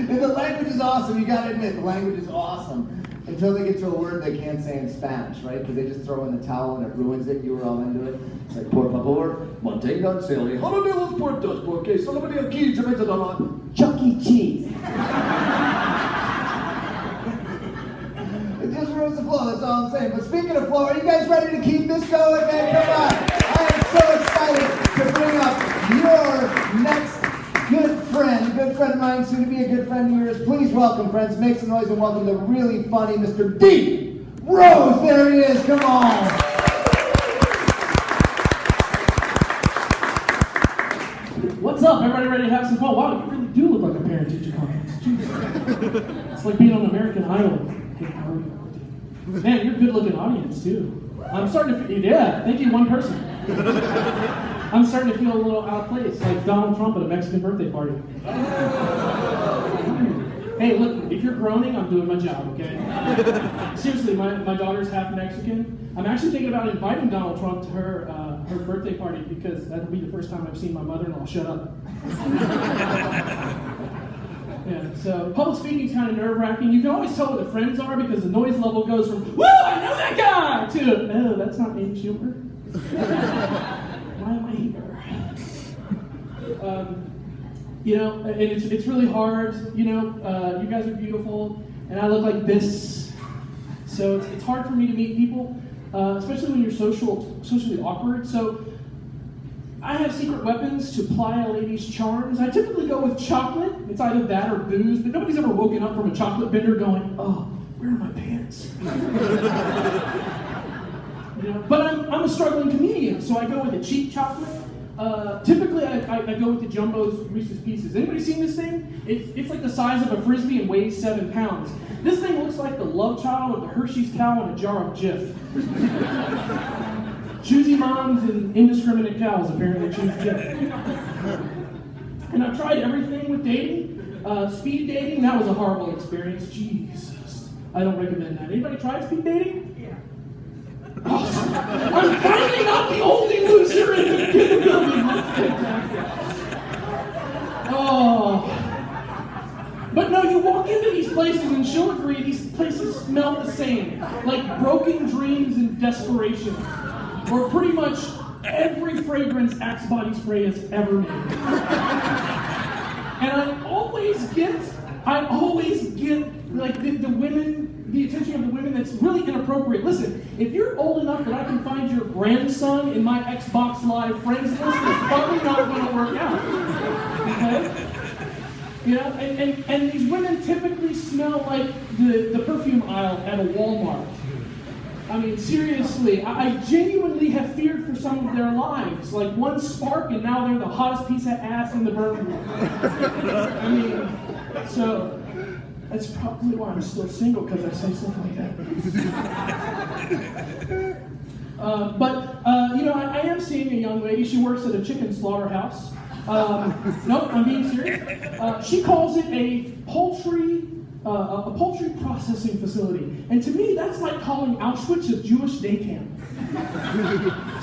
And the language is awesome. You gotta admit, the language is awesome. Until they get to a word they can't say in Spanish, right? Because they just throw in the towel and it ruins it. You were all into it. It's like, por favor, mantengan serio. How de los puertos, porque solamente aquí se mete la Chuck E. Cheese. It just ruins the flow, that's all I'm saying. But speaking of flow, are you guys ready to keep this going, man? Come on. I am so excited to bring up your next good friend of mine, soon to be a good friend of yours. Please welcome, friends, make some noise and welcome the really funny Mr. D. Rose. There he is, come on. What's up? Everybody ready to have some fun? Wow, you really do look like a parent-teacher conference. Jeez. It's like being on American Idol. Hey, how are you? Man, you're a good-looking audience, too. I'm starting to feel, yeah, thank you, one person. I'm starting to feel a little out of place, like Donald Trump at a Mexican birthday party. Hey, look, if you're groaning, I'm doing my job, okay? Seriously, my daughter's half Mexican. I'm actually thinking about inviting Donald Trump to her birthday party because that'll be the first time I've seen my mother-in-law shut up. Yeah, so public speaking is kind of nerve-wracking. You can always tell what the friends are because the noise level goes from, woo, I know that guy, to, no, that's not Amy Schumer. Why am I here? And it's really hard, you guys are beautiful, and I look like this. So it's hard for me to meet people, especially when you're socially awkward. So I have secret weapons to ply a lady's charms. I typically go with chocolate. It's either that or booze, but nobody's ever woken up from a chocolate bender going, oh, where are my pants? But I'm a struggling comedian, so I go with a cheap chocolate. Typically, I go with the Jumbo's Reese's Pieces. Anybody seen this thing? It's like the size of a Frisbee and weighs 7 pounds. This thing looks like the love child of the Hershey's cow in a jar of Jif. Choosy moms and indiscriminate cows apparently choose Jif. And I've tried everything with dating. Speed dating, that was a horrible experience. Jesus. I don't recommend that. Anybody tried speed dating? Awesome. I'm finally not the only loser in the building. Oh. But no, you walk into these places and she'll agree these places smell the same. Like broken dreams and desperation. Or pretty much every fragrance Axe body spray has ever made. And I always get like the attention of the women that's really inappropriate. Listen, if you're old enough that I can find your grandson in my Xbox Live friends list, it's probably not going to work out. Okay? And these women typically smell like the perfume aisle at a Walmart. I mean, seriously, I genuinely have feared for some of their lives. Like one spark and now they're the hottest piece of ass in the burn room. I mean, so that's probably why I'm still single, because I say stuff like that. I am seeing a young lady. She works at a chicken slaughterhouse. Nope, I'm being serious. She calls it a poultry processing facility. And to me, that's like calling Auschwitz a Jewish day camp.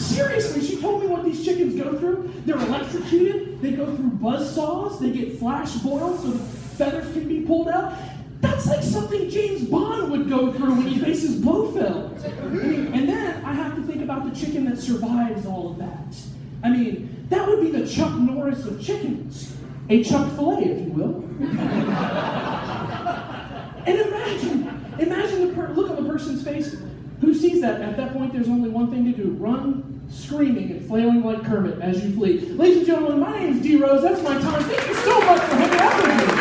Seriously, she told me what these chickens go through. They're electrocuted, they go through buzz saws, they get flash boiled so the feathers can be pulled out. That's like something James Bond would go through when he faces Blofeld. And then I have to think about the chicken that survives all of that. I mean, that would be the Chuck Norris of chickens. A Chuck Filet, if you will. And imagine look on the person's face who sees that. At that point, there's only one thing to do. Run, screaming and flailing like Kermit as you flee. Ladies and gentlemen, my name is D. Rose. That's my time. Thank you so much for hanging out with me.